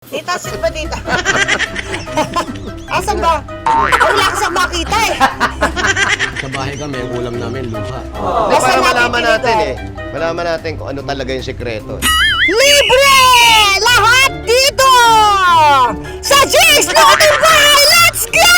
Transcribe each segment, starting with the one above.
Tita, sit ba dito? Asan ba? Wala ka sa makita eh. Sa bahay kami, ang ulam namin, luha. Basta Para malaman natin natin Malaman natin kung ano talaga yung sikreto. Libre! Lahat dito! Sa G's Loading Bahay! Let's go!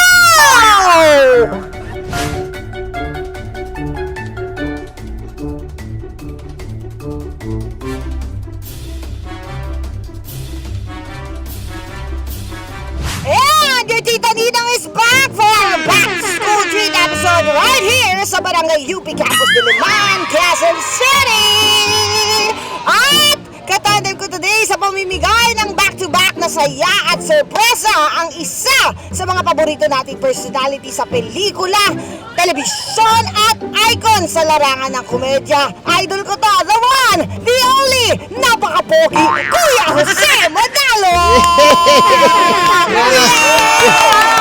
And your Tita Ninang is back for our Back to School Treat episode right here sa Barangay UP Campus Diliman, Quezon City! At katandem ko today sa pamimigay ng back-to-back na saya at sorpresa ang isa sa mga paborito nating personality sa pelikula, telebisyon at icon sa larangan ng komedya. Idol ko to, the one, the only, napaka-pogi, Kuya Jose Manalo!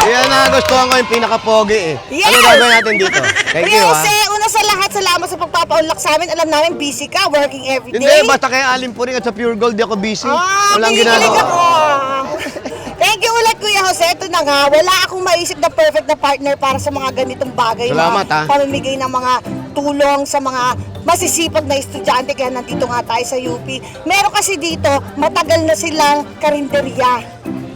Yan na, gustuhan ko yung pinaka-pogi Yes! Ano gagawin natin dito? Thank Kuya you Jose, una sa lahat, salamat sa pagpapaunlak sa amin. Alam namin, busy ka, working every day. Hindi, basta kay Alim Puring at sa Pure Gold di ako busy. Walang kinikilig ginagawa. ako. Thank you ulit, Kuya Jose. Ito na nga, wala akong maisip na perfect na partner para sa mga ganitong bagay. Salamat, na pamimigay ng mga tulong sa mga masisipag na estudyante. Kaya nandito nga tayo sa UP. Meron kasi dito, matagal na silang karinderya.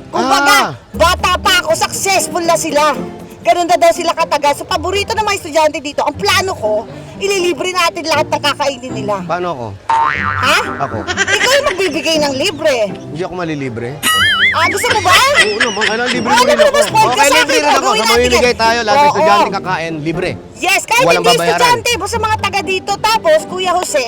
Kumbaga, bata pa ako, successful na sila. Ganun na daw sila katagal. So, paborito ng mga estudyante dito, ang plano ko, ililibre natin lahat ng kakainin nila. Paano ako? Ha? Ako? Ikaw yung magbibigay ng libre. Hindi ako malilibre. Gusto mo ba? Oo naman, kailangan libre Oo, mo rin libre ako. mo, sport ka Okay, sa libre akin, rin ako. gagawin Sa natin mamimigay yan. tayo, lahat ng Oo. estudyante kakain, libre. Yes, kahit Walang hindi babayaran. estudyante, basta mga taga dito. Tapos, Kuya Jose,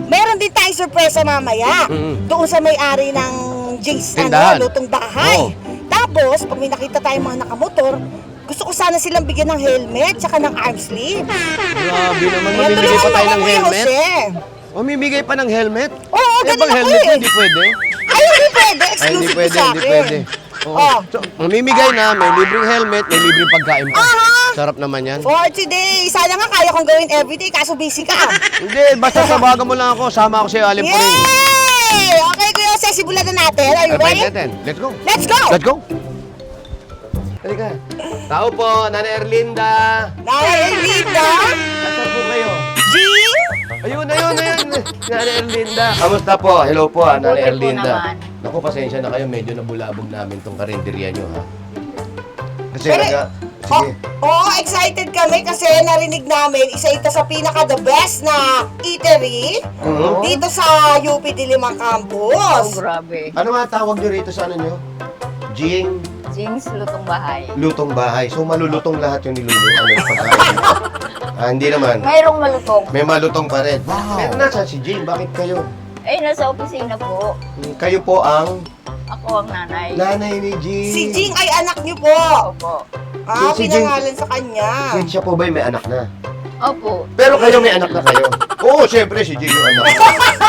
meron din tayong sorpresa mamaya. Doon sa may-ari ng J's, Tindahan. lutong bahay. Oo. Tapos, pag may nakita tayong mga nakamotor, gusto ko sana silang bigyan ng helmet tsaka ng arm sleeve. Grabe naman, Kaya mamimigay tulungan pa tayo mo ako, ng Kuya helmet. Jose. Mamimigay pa ng helmet? Oo, ganun bang ako helmet mo, eh. hindi pwede? Ay, hindi pwede. Ay, hindi Exclusive to pwede, sa hindi akin. pwede. Oo. Oh. So, mamimigay na, may libreng helmet, may libreng pagkain pa. Aha. Sarap naman yan. For today, sana nga kaya kong gawin everyday, kaso busy ka. Hindi, basta sabagan mo lang ako, sama ako sa Alim Puring. Yay! Okay, Kuya Jose, simulan na natin. Are you ready? Let's go. Let's go! Let's go. Halika. Tao po, Nanay Erlinda. Nanay Erlinda, Nasaan po kayo? Jean, Ayun. Nanay Erlinda. Kamusta po? Hello po, Nanay Mabuti po Erlinda. naman. Naku, pasensya na kayo. Medyo nabulabog namin tong karinderya nyo, ha? Kasi Pero- sige. excited kami kasi narinig namin isa ito sa pinaka the best na eatery Mhm. dito sa UP Diliman Oh, Campus. grabe. Ano nga tawag nyo rito sa ano nyo? Jing Jinx, lutong bahay. lutong bahay. So malulutong lahat yung niluluto. Ano yung pagkain nito? Hindi naman. Mayroong malutong. May malutong pa rin. Pero nasaan si Jing? Bakit kayo? Eh, nasa opisina po. Kayo po ang Ako ang nanay. nanay ni Jing. Si Jing ay anak niyo po. Opo. Si Jing- Pinangalan sa kanya. Siya po ba may anak na? Opo. Pero kayo may anak na kayo? Oo, syempre si Jing yung anak.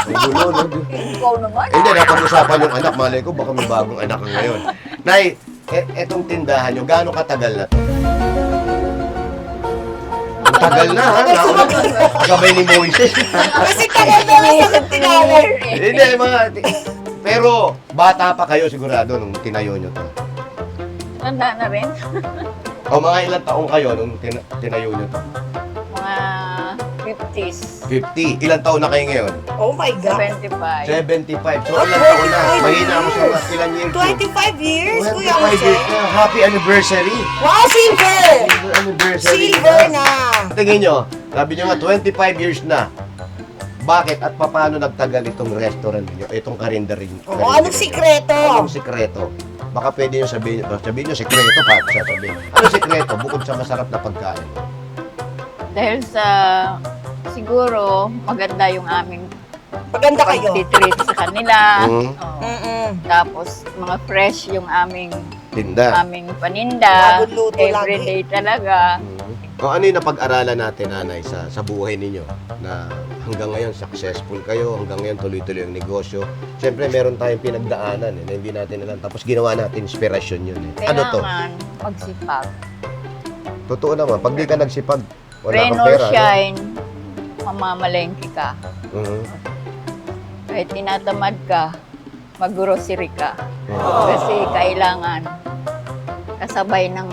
Ang gulo, no? Ikaw naman. Hindi, napag-usapan yung anak. Malay ko, baka may bagong anak ka ngayon. Nay, etong tindahan nyo, gaano katagal na to? Ang tagal na, ha? Gabay ni Moises. Kasi tagal na lang sa tinawag. Hindi, mga... Pero, bata pa kayo sigurado nung tinayo nyo to. Tanda na rin. O mga ilang taong kayo nung tinayo nyo to? Mga 50s. 50. Ilang taon na kayo ngayon? Oh my God. 75. 75. So, ilang taon na? Mahina ako sa mga ilang years. 25 years, Kuya 25 Jose. years na. Happy anniversary. Wow, silver! Silver anniversary. Silver na. Tingin nyo, sabi nyo nga, 25 years na. Bakit at paano nagtagal itong restaurant niyo, itong karinderya? Oo, anong sikreto? Anong sikreto? Baka pwede nyo sabihin nyo sikreto pa siya sabihin. Anong sikreto bukod sa masarap na pagkain? Dahil sa, siguro, maganda yung aming Maganda kayo. pag-treat sa kanila. Mhm. Oo. Mm-mm. Tapos, mga fresh yung aming Tinda. paninda. Bagong luto Everyday talaga. Kung ano yung napag-aralan natin, nanay, sa buhay ninyo, na hanggang ngayon successful kayo, hanggang ngayon tuloy-tuloy yung negosyo. Siyempre, meron tayong pinagdaanan na hindi natin alam. Tapos ginawa natin inspirasyon yun. Ano to? Kailangan magsipag. Totoo naman, pag di ka nagsipag, wala Rain kang or pera. shine, mamamalengke ka. Mhm. Kahit tinatamad ka, mag-grocery ka. Kasi kailangan kasabay ng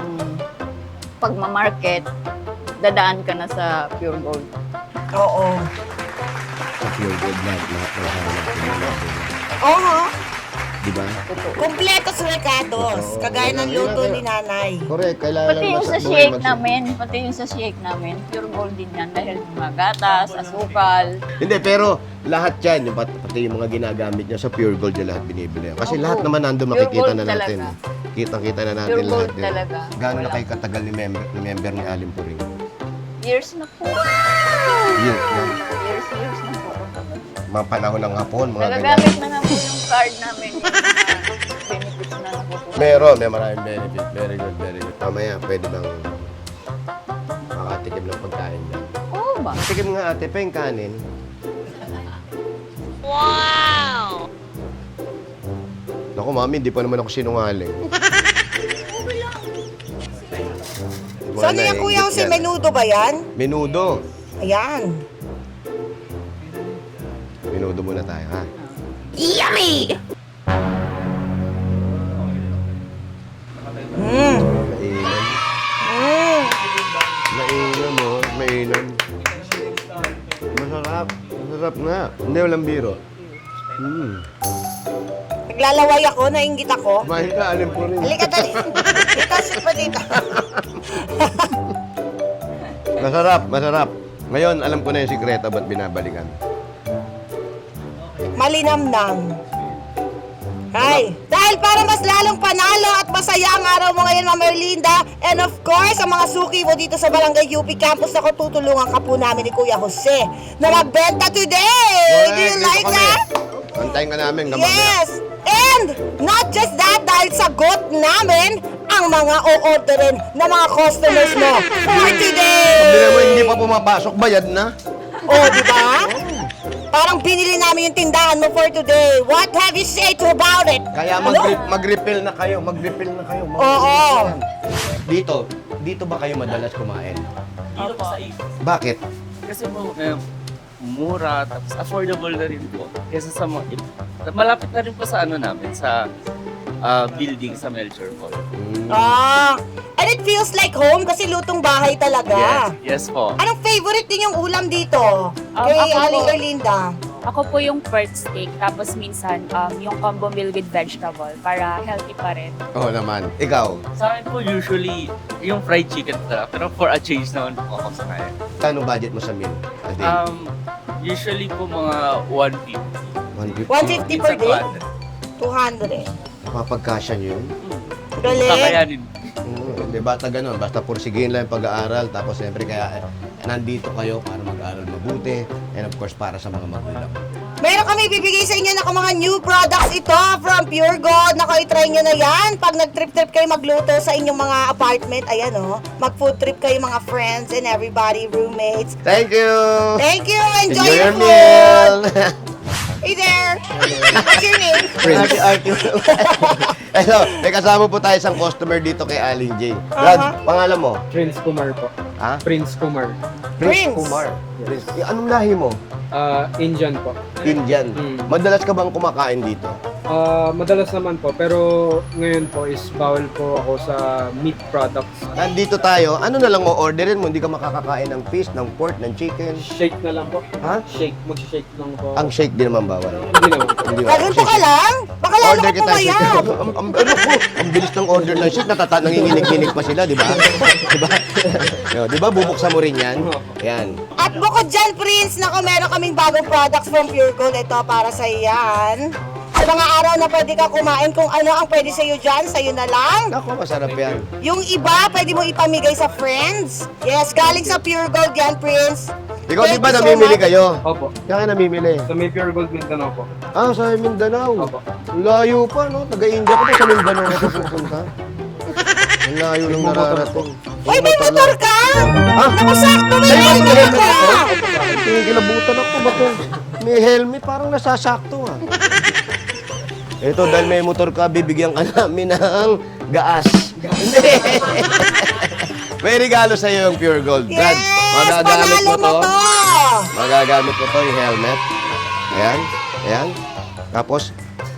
pagmamarket, dadaan ka na sa Pure Gold. Oo. Sa Pure Gold lahat natin. Oo. Di ba? Kompletos recados. Kagaya ng luto ni nanay. Correct, kailangan Pati lang yung sa shake namin, Pure Gold din yan dahil mga gatas, asukal. Hindi, pero lahat yan, yung pati yung mga ginagamit niya sa Pure Gold yung lahat binibili. Kasi Opo. lahat naman nandun Pure makikita Gold na natin. talaga. Kitang-kita na natin Pure lahat Gold yan. talaga. Gano'n na Wala. kayo katagal ni member ni Alim Puring? Years na po. Years na. Years na po. Mga panahon ng hapon, mga ganyan. Nagagamit na nga po yung card namin, yung mga benefits na nakukuha. Meron, may maraming benefit. Very good, very good. Mamaya, pwede bang makatikim ng pagkain dyan? Oo ba? Tikim nga ate, pa yung kanin. Wow! Naku, mami, hindi pa naman ako sinungaling. So ano yan, Kuya Jose? Menudo ba yan? Menudo. Ayan. Menudo muna tayo, ha? Yummy! Mmm. Mainam. Mmm. Mainam, oh. Mainam. Masarap. Masarap nga. Hindi, walang biro. Naglalaway ako, nainggit ako. Kumain ka, Alim Puring. Halika dali. Dito, sit pa dito. Masarap, masarap. Ngayon, alam ko na yung sikreto ba't binabalikan. Malinamnam. Ay, dahil para mas lalong panalo at masaya ang araw mo ngayon, Ma'am Erlinda, and of course, ang mga suki mo dito sa Barangay UP Campus, ako tutulungan ka po namin ni Kuya Jose na magbenta today! Do you Dito like kami. that? Antayin ka namin, gamamaya. Yes! And not just that, dahil sagot namin ang mga o-orderin na mga customers mo for today! Sabi mo, hindi pa pumapasok, bayad na. Oh, di ba? Parang binili namin yung tindahan mo for today. What have you said to about it? Kaya Ano? mag-refill na kayo, mag-refill na kayo. Oo. Dito ba kayo madalas kumain? Dito po sa Bakit? Kasi po, mura, tapos affordable na rin po. Kesa sa mga, malapit na rin po sa ano namin, sa building sa Melchor po. Ah, and it feels like home kasi lutong bahay talaga. Yes po. Anong favorite din yung ulam dito? Kay ako Aling po. Erlinda. Ako po yung pork steak, tapos minsan yung combo meal with vegetable para healthy pa rin. Oo naman. Ikaw, Sa akin po usually, yung fried chicken talaga. Pero for a change naman po ako sa kaya. kano budget mo sa meal? A day? Usually po mga 150. 150 per day? 200. 200. Mapagkasya niyo yun? Galing. Kakayanin. Di basta ganun, basta pursigihin lang yung pag-aaral, tapos siyempre kaya nandito kayo para mag-aaral mabuti, and of course para sa mga magulang. Meron kami bibigay sa inyo na mga new products ito from Pure Gold. Naku, i-try nyo na yan. Pag nag-trip-trip kayo magluto sa inyong mga apartment, ayan o, mag-food trip kayo mga friends and everybody, roommates. Thank you! Thank you! Enjoy, Enjoy your your food! meal! Hey there! What's your name? Prince. Ito, may kasama po tayo isang customer dito kay Aling J. Brad, pangalan mo? Prince Kumar po. Ha? Prince Kumar. Prince. Kumar. Prince. Anong lahi mo? Indian po. Indian. Madalas ka bang kumakain dito? Madalas naman po, pero ngayon po is bawal po ako sa meat products. Nandito tayo, ano na lang o-orderin mo? Hindi ka makakakain ng fish, ng pork, ng chicken. Shake na lang po. Ha? Shake. Mag-shake lang po. Ang shake din naman bawal. Hindi naman po. Hindi Ganito ka lang? Baka lalo Order ka kita shake. pumayab. Ang bilis ng order ng shake, nanginginig-ginig pa sila, di ba? Di ba? Di ba, bubuksan mo rin yan? Yan. At bukod dyan, Prince, naku, meron kaming bagong products from Pure Gold. Ito para sa yan. Sa mga araw na pwede ka kumain, kung ano ang pwede sa'yo dyan, sa'yo na lang. Ako, masarap yan. Yung iba, pwede mo ipamigay sa friends. Yes, galing sa Pure Gold yan, Prince. Ikaw, di Thank ba you so namimili much. kayo? Opo. Kaya ka namimili. Sa may Pure Gold Mindanao po. Ah, sa Mindanao. Opo. Layo pa, no? Taga-India ka pa sa Mindanao na pupunta. Ang layo ng nararating. Uy, may motor ka! Ha? Napasakto, may Ay, may helmet helmet ka! ako? Kilabutan ako ba to? May helmet, parang nasasakto ah. Ito, dahil may motor ka, bibigyan ka namin ng gaas. Hindi. May regalo sa iyo yung Pure Gold. Brad, Yes, magagamit panalo mo mo to. to! Magagamit mo to yung helmet. Ayan, ayan. Tapos,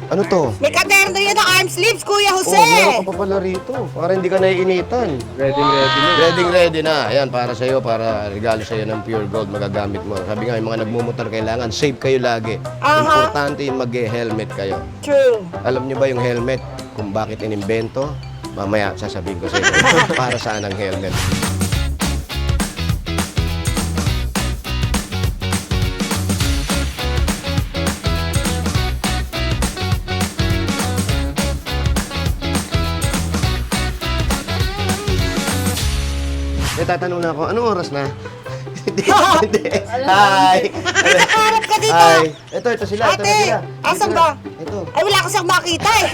Ano to? May katerno yan na arm sleeves, Kuya Oh, Jose. meron ka pa pala rito. Para hindi ka naiinitan. Ready na. Ready na. Ayan, para sa'yo, para regalo sa'yo ng pure gold magagamit mo. Sabi nga, yung mga nagmumotor kailangan, safe kayo lagi. Aha. Importante yung mag-helmet kayo. True. Alam niyo ba yung helmet, kung bakit inimbento? Mamaya sasabihin ko sa inyo para saan ang helmet. Tatanong na ako, anong oras na? Hindi. Hi! Nakaharap ka dito. Hi! Ito sila. Ate, asan ba? Ito. Ay, wala ko siyang makita eh.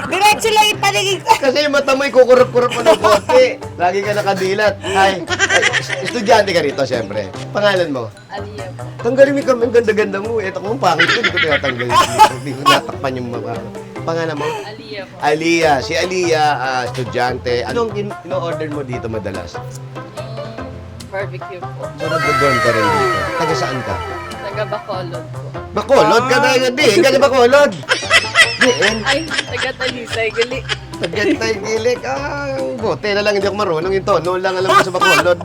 Diretso lang yung paningin ko. Kasi yung mata mo kukurap-kurap mo ng konti. Lagi ka nakadilat. Hi! Estudyante ka rito, siyempre. Pangalan mo? Aliyah po. Tanggalin mo kami, ang ganda-ganda mo. Ito kung pangit ko, hindi ko tinatanggalin. Hindi ko natakpan yung mga... Pangalan mo? Aliyah po. Aliyah. Si Aliyah, estudyante. Anong ino-order mo dito madalas? Barbecue po. So, nag-dorm ka rin dito. Taga saan ka? Taga Bacolod po. Bacolod ka na nga di. Ka na Bacolod. Diin. Ay, taga Talisay. Gali. Tagantay gilik. Buti na lang hindi ako marunong yung tono lang alam ko sa Bacolod.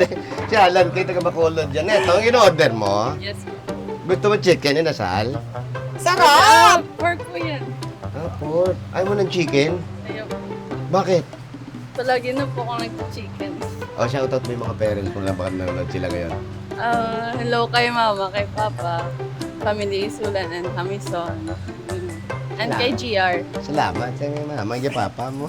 Si Alan, kayo taga Bacolod yan. Ito, ang in-order mo. Yes po. Gusto mo chicken yun, Asal? Sarap. Pork po yan. Pork. Ayaw mo ng chicken? Ayaw po. Bakit? Palagi na po ako nag-chicken. Shoutout mo yung mga parents mo na baka nanonood sila ngayon. Hello kay mama, kay papa, family Isulan and Hamison. And kay GR. Salamat sa mama, yung papa mo.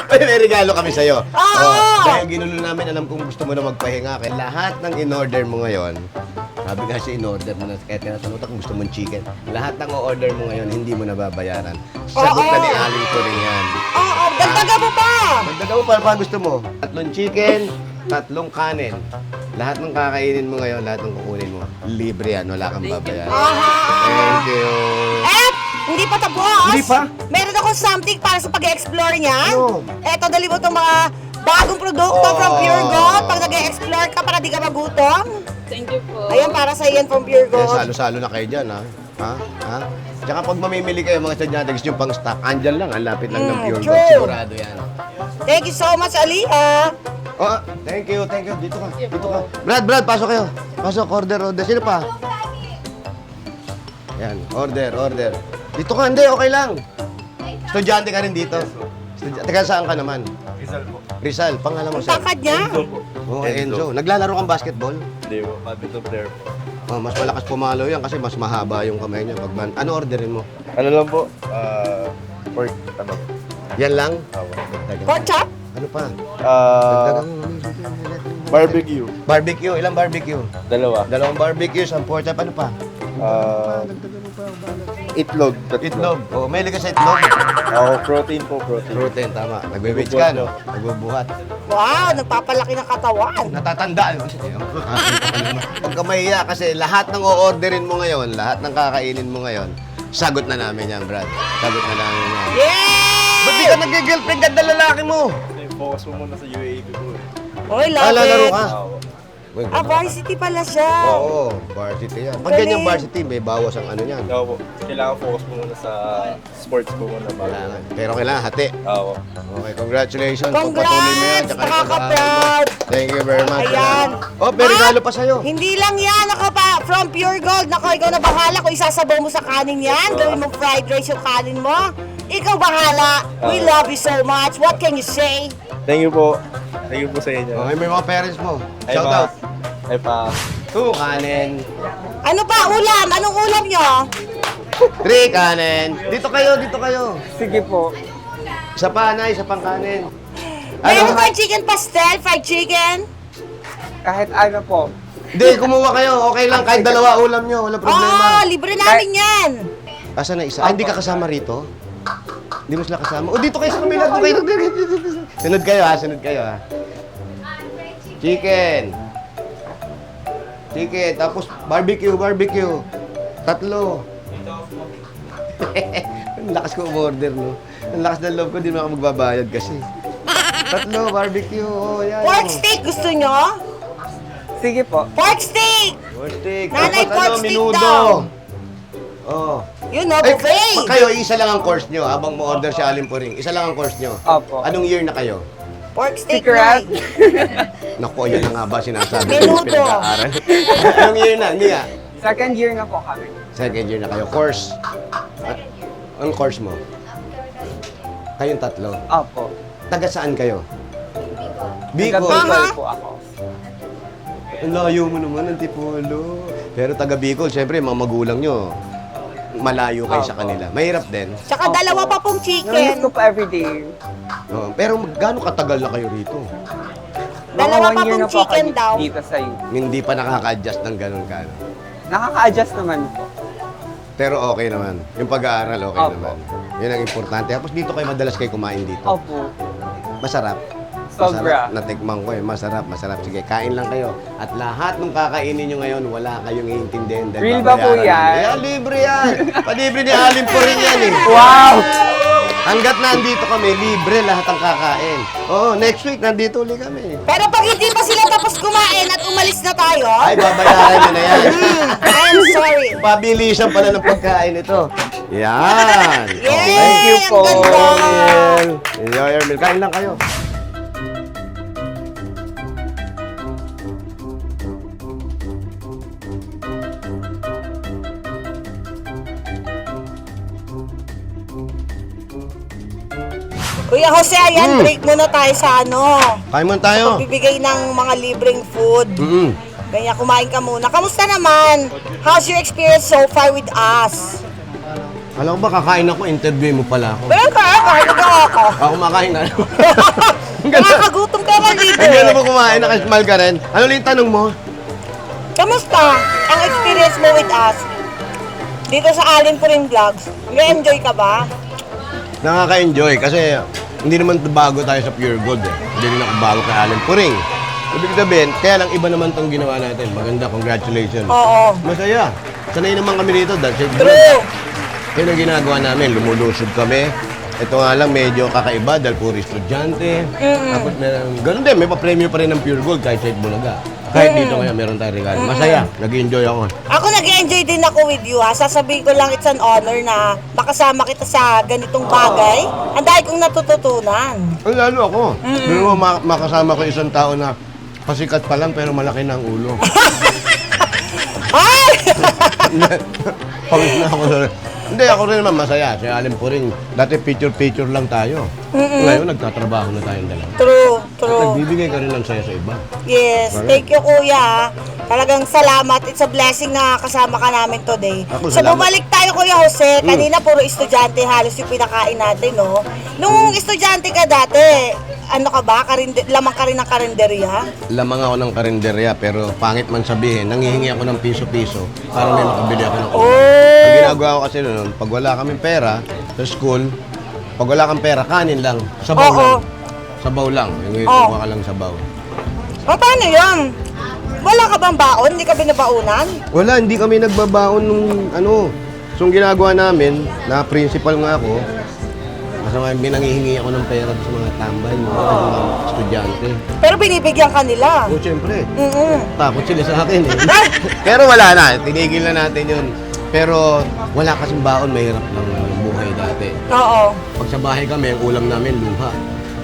Ay, may regalo kami sa'yo. Oo! Dahil ginulo namin, alam kong gusto mo na magpahinga. Kaya lahat ng in-order mo ngayon, sabi nga siya in-order mo na, kaya tinatanong kung gusto mong chicken. Lahat ng o-order mo ngayon, hindi mo nababayaran. Sagot na ni Aling ko rin yan. Oo, dagdagan mo pa. Magdaga mo para gusto mo. 3 chicken, 3 kanin. Lahat ng kakainin mo ngayon, lahat ng kukunin mo, libre yan, wala kang babayaran. Thank you. Eh, hindi pa tapos. Hindi pa? Meron akong something para sa pag-explore niya. Ano? Eto, dali mo itong mga bagong produkto from Pure Gold. Pag nag-explore ka para di ka magutom. Thank you po. Ayan, para sa iyan from Pure Kaya Gold. salo-salo na kayo dyan, ha? Ha? Tsaka pag mamimili kayo mga estudyante, gusto yung pang stock, andyan lang, ang lapit lang ng Pure true. Gold. Sigurado yan. Thank you so much, Aliyah. Oh, thank you. Dito ka. Brad, pasok kayo. Pasok, order. Sino pa? Yan, order. Dito ka, hindi, okay lang. Estudyante ka rin dito. Teka, saan ka naman? Rizal po. Rizal, pangalan mo Ang sir? takad niya. Okay, Enzo. Naglalaro kang basketball? Hindi po. Badminton player po. Oh, mas malakas pumalo yan kasi mas mahaba yung kamay niya. Ano orderin mo? Ano lang po? Pork. Ano? Yan lang? Tawag. Pork chop? Ano pa? Ah, barbecue. Barbecue. Ilang barbecue? Dalawa. 2 barbecue, 1 pork chop. Ano pa? Itlog. Itlog. Oh, may ka sa itlog. Protein po, protein. Protein, tama. Nagbe-weights ka, no? Nagbubuhat. Wow, nagpapalaki ng katawan. Natatanda. Huwag ka mahiya kasi lahat ng o-orderin mo ngayon, lahat ng kakainin mo ngayon, sagot na namin yan, Brad. Sagot na namin yan. Yay! Ba't di ka nag-girlfriend ganda lalaki mo? Focus mo muna sa UAE ko po eh. Oy, love Lalaro it. ka? Ah, varsity pala siya. Oo, varsity yan. Pag ganyan varsity, may bawas ang ano yan. Ako po. Kailangan focus mo muna sa sports po muna. Kailangan. Pero kailangan hati. Ako. Okay, congratulations. Congrats! Pagpatuloy mo yan, tsaka Nakaka-proud. Thank you very much. Ayan. Oh, may regalo pa sa'yo. Hindi lang yan, from Pure Gold. Nako, ikaw na bahala kung isasabaw mo sa kanin yan. Gawin mo fried rice yung kanin mo. Ikaw bahala. We love you so much. What can you say? Thank you po. Thank you po sa inyo. Okay, may mga parents mo. Ay, Shout pa. out. Ay pa. 2 kanin. Ano pa ulam? Anong ulam nyo? 3 kanin. Dito kayo. Sige po. Isa pa, Nay, isa pang kanin. Meron ba chicken pastel, fried chicken? Kahit ano po. Hindi, kumuha kayo. Okay lang, kahit 2 ulam nyo. Wala Oo, problema. libre namin yan. Asa na isa? Ay, hindi ka kasama rito? Hindi mo sila kasama? O, dito kayo sa kabila. Doon kayo. Sunod kayo, ha. Chicken. Tapos barbecue. 3. Ang lakas ko umorder, no? Ang lakas ng loob ko, di mo ako magbabayad kasi. 3, barbecue. Oh, yan. Pork steak gusto nyo? Sige po. Pork steak! Pork steak. Nanay, Tapos pork steak menudo. daw. Oo. Yun, no, Ay, buffet. kayo, isa lang ang course nyo. Habang mo-order si Aling Puring, isa lang ang course nyo. Opo. Anong year na kayo? Pork steak Secret. night. Naku, yan na nga ba sinasabi Menudo. pinag-aaral? Anong year na? Hindi ah. Second year na po kami. Second year na kayo. Course? Ang course mo? Kayong tatlo. Opo. Taga saan kayo? Taga Bicol. Bicol po ako. Ang layo mo naman, Antipolo. Pero taga Bicol, syempre, mga magulang nyo, malayo kayo sa kanila. Mahirap din. Tsaka dalawa pa pong Narinig ko chicken. po everyday. Oo, pero gaano katagal na kayo rito? Dalawa Mga 1 pa year pong na po chicken kami daw. dito sa iyo. Hindi pa nakaka-adjust ng ganun kano. Nakaka-adjust naman po. Pero okay naman. Yung pag-aaral, okay Opo. naman. Yun ang importante. Tapos dito kayo madalas kayo kumain dito. Opo. Masarap. Sobra. Masarap. Natikman ko eh. Masarap, masarap. Sige, kain lang kayo. At lahat ng kakainin nyo ngayon, wala kayong iintindihan. dahil Real ba po babayaran yan? nyo. Yeah, libre yan. Palibre ni Alim po rin yan eh. Wow! Hanggat nandito kami, libre lahat ang kakain. Oo, next week, nandito ulit kami. Pero pag hindi pa sila tapos kumain at umalis na tayo, Ay, babayaran nyo na yan. I'm sorry. Pabilisan pala ng pagkain ito. Yan. Yay! Thank you po. Ang ganda. Miel. Enjoy your meal. Kain lang kayo. Kuya Jose, ayan, break muna tayo sa ano. Kain man tayo. Pagbibigay ng mga libreng food. Mm-mm. Kaya kumain ka muna. Kamusta naman? How's your experience so far with us? Alam ko ba, kakain ako, interview mo pala ako. Well, kaya ako. Ako kumakain na. Nakakagutom ka man, Hindi libre. na mo kumain, nakasmile ka rin. Ano lang yung tanong mo? Kamusta ang experience mo with us? Dito sa Alin Puring Vlogs. Nag-enjoy ka ba? Nakaka-enjoy kasi hindi naman bago tayo sa Pure Gold eh. Hindi rin ako bago kay Alan Puring. Ibig sabihin, kaya lang iba naman tong ginawa natin. Maganda, congratulations. Oo. Masaya. Sanay naman kami dito. That's it. True. Yun ang ginagawa namin. Lumulusog kami. Ito nga lang medyo kakaiba dahil puro estudyante. Tapos ganun din, may pa-premium pa rin ng Pure Gold kahit sa Itbulaga. Kahit dito ngayon meron tayong regalo. Masaya. Nag-enjoy ako. Ako nag-enjoy din ako with you ha. Sasabihin ko lang it's an honor na makasama kita sa ganitong bagay. Ang dahil kong natututunan. Ang lalo ako. Pero makasama ko isang tao na pasikat pa lang pero malaki na ang ulo. Ay! Pawis na ako. Hindi, ako rin naman masaya. Si Alim po rin. Dati picture-picture lang tayo. Ngayon, nagtatrabaho na tayong dalawa. True, At true. nagbibigay ka rin ng saya sa iba. Yes, thank you kuya. Talagang salamat. It's a blessing na kasama ka namin today. Ako, So salamat. bumalik tayo Kuya Jose. Kanina puro estudyante halos yung pinakain natin, no? Nung estudyante ka dati, ano ka ba? Lamang ka rin ng karinderya? Lamang ako ng karinderya pero pangit man sabihin, nangihingi ako ng piso-piso para may makabili ako ng ulam. Oh! Ang ginagawa ko kasi noon, pag wala kaming pera sa school, pag wala kang pera, kanin lang. Sabaw Oo. lang. Sabaw lang. Yung Oo. kuha ka lang sabaw. O, paano yan? Wala ka bang baon? Hindi ka binabaunan? Wala, hindi kami nagbabaon nung ano. So, ang ginagawa namin, na principal nga ako, kasi binangihingi ako ng pera sa mga tambay, mga estudyante. Pero binibigyan ka nila. O, siyempre, Mm-mm. takot sila sa akin eh. Pero wala na, tinigil na natin yun. Pero wala kasing baon, mahirap lang ang buhay dati. Oo. Pag sa bahay kami, ang ulam namin, luha.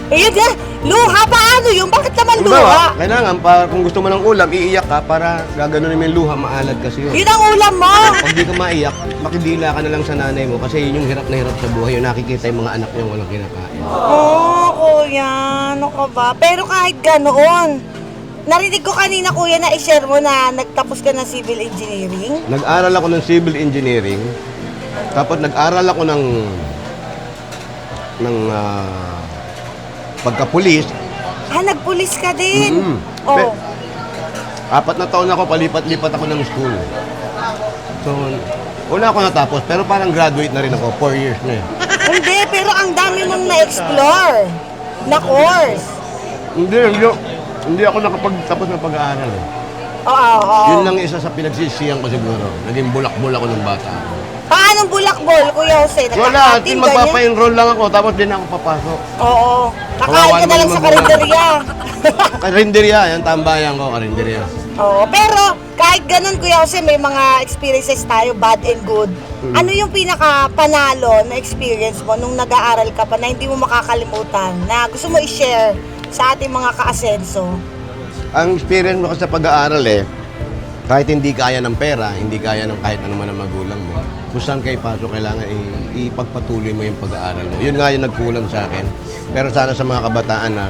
Ayun na, luha, paano yun? Bakit naman Diba, luha? kailangan, kung gusto mo ng ulam, iiyak ka para gaganunin mo yung luha, maalad kasi yun. Yun ang ulam mo! Pag di ka maiyak, makidila ka na lang sa nanay mo kasi yun yung hirap na hirap sa buhay. Yung nakikita yung mga anak niya walang kinakain. Oo, kuya, ano ka ba? Pero kahit ganoon, narinig ko kanina kuya na i-share mo na nagtapos ka ng civil engineering. Nag-aral ako ng civil engineering, tapos nag-aral ako ng pagka-pulis. Nagpulis ka din. Mm. Oh. 4 na taon ako, palipat-lipat ako ng school. So, una ako natapos, pero parang graduate na rin ako, 4 years na eh. Hindi, pero ang dami mong na-explore na course. Hindi ako nakapagtapos ng pag-aaral eh. Oo. Yun lang isa sa pinagsisiyan ko siguro. Naging bulakbol ako ng bata. Paano bulakbol, Kuya Jose? Wala, Nagkakatin, magpapa-enroll lang ako, tapos din ako papasok. Oo. Nakain Kawawa ka na lang naman sa yung mga karinderya. Karinderya, yan tambayan ko, karinderya. Oo, pero kahit ganun, Kuya Jose, may mga experiences tayo, bad and good. Ano yung pinaka-panalo na experience mo nung nag-aaral ka pa na hindi mo makakalimutan, na gusto mo i-share sa ating mga ka-asenso? Ang experience mo kasi sa pag-aaral kahit hindi kaya ng pera, hindi kaya ng kahit ano man ang magulang mo, kung saan kayo pasok, kailangan ipagpatuloy mo yung pag-aaral mo. Yun nga yung nagkulang sa akin. Pero sana sa mga kabataan na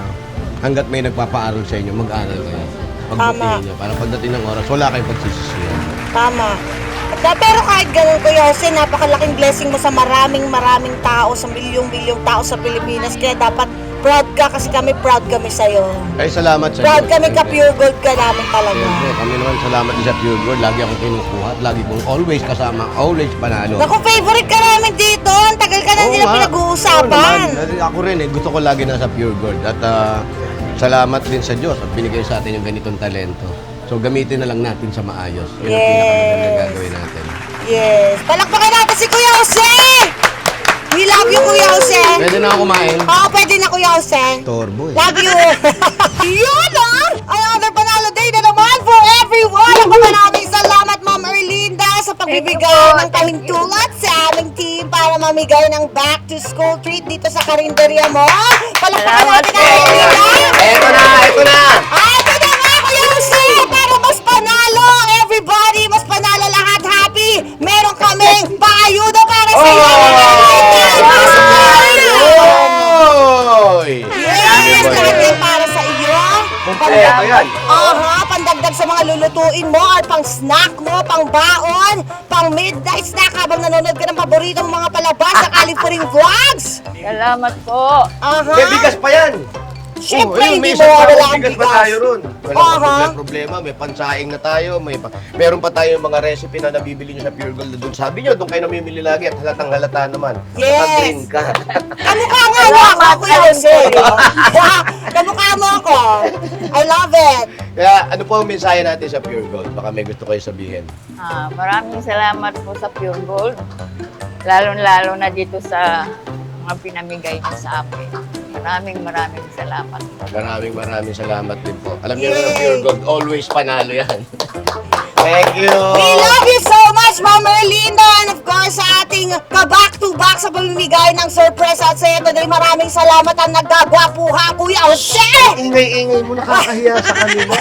hanggat may nagpapaaral sa inyo, mag-aral kayo. Pagbutihin nyo. Para pagdating ng oras, wala kayong pagsisisihan. Tama. Pero kahit ganun, Kuya Jose, napakalaking blessing mo sa maraming tao, sa milyong tao sa Pilipinas. Kaya dapat proud ka kasi proud kami sa'yo. Ay, salamat sa Proud Diyos. kami ka Pure Gold ka namin talaga. Siyempre, kami naman salamat din sa Pure Gold. Lagi akong kinukuha at lagi kong always kasama, always panalo. Naku, favorite ka namin dito. Ang tagal ka na nila nga. pinag-uusapan. Oo naman. Ako rin gusto ko lagi nasa Pure Gold. At salamat din sa Diyos at binigay sa atin yung ganitong talento. So gamitin na lang natin sa maayos. Yun ang pinakamagandang gagawin natin. Yes. Palakpakan natin si Kuya Jose! We love you, Kuya Jose! Pwede na ako kumain. Oo, pwede na, Kuya Jose. Torbo Love you! Yun another panalo day na naman for everyone! Ako maraming salamat, Ma'am Erlinda, sa pagbibigay ng pahintulot sa aming team para mamigay ng back to school treat dito sa karinderya mo. Palakpakan natin ang Erlinda! Eto na! Ito na nga, Kuya Jose! Para mas panalo, everybody! Mas panalo lahat, happy! Meron kaming paayuda para sa iyo! Oy! Yes! Lahat yan para sa iyo! Kompleto yan! Pandagdag sa mga lulutuin mo or pang snack mo, pang baon, pang midnight snack habang nanonood ka ng paboritong mga palabas sa Kalipuring Vlogs! Salamat po. May bigas pa yan! Siyempre, ayun, hindi may mo isang wala taong ang bigas pa bigas. tayo ron. Aha. Walang problema, may pansaing na tayo, meron pa tayo mga recipe na nabibili nyo sa Pure Gold na doon. Sabi nyo, doon kayo namimili lagi at halatang halata naman. Yes. Nakag-green ka. Kamukha nga mo ako, Kuya Jose. Kamukha mo ako. I love it. Kaya ano po ang mensahe natin sa Pure Gold? Baka may gusto kayo sabihin. Maraming salamat po sa Pure Gold. Lalo na dito sa mga pinamigay niyo sa amin. Maraming salamat. Maraming salamat din po. Alam niyo na Pure Gold, always panalo yan. Thank you! We love you so much, Ma'am Erlinda. And of course, sa ating ka-back-to-back sa pamimigay ng surprise at sa today, maraming salamat ang nagagwapuha, Kuya Jose! Ingay-ingay mo, nakakahiya sa kanila.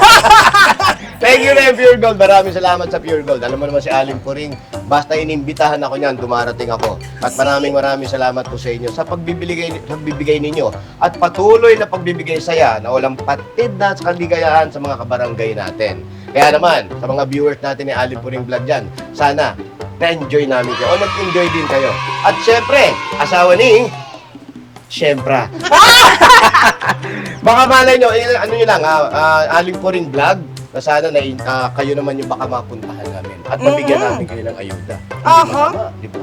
Thank you na Pure Gold. Maraming salamat sa Pure Gold. Alam mo naman si Aling Puring, basta inimbitahan ako niyan, dumarating ako. At maraming salamat po sa inyo sa pagbibigay ninyo at patuloy na pagbibigay saya na walang patid na sa kaligayahan sa mga kabarangay natin. Kaya naman, sa mga viewers natin ni Aling Puring Vlog dyan, sana na-enjoy namin kayo o nag-enjoy din kayo. At syempre, asawa ni Syempre. Baka malay nyo, ano nyo lang, Aling Puring Vlog, na sana kayo naman yung baka mapuntahan namin at mabigyan namin kayo ng ayuda. Di ba?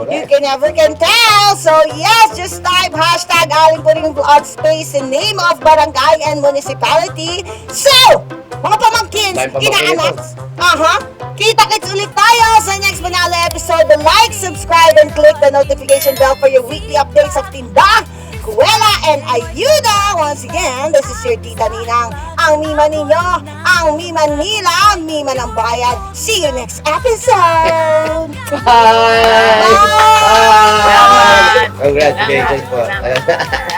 You never can tell. So yes, just type hashtag Aling Puring Vlog space in name of barangay and municipality. So, mga pamangkin, inaanak. Kita-kits ulit tayo sa next Manalo episode. Like, subscribe, and click the notification bell for your weekly updates of Tinda, Kuwela, and Ayuda. Once again, this is your Tita Ninang, ang Mima ninyo, ang Mima nila, Mima ng bayan. See you next episode! Bye! Salamat. Congratulations po. Salamat.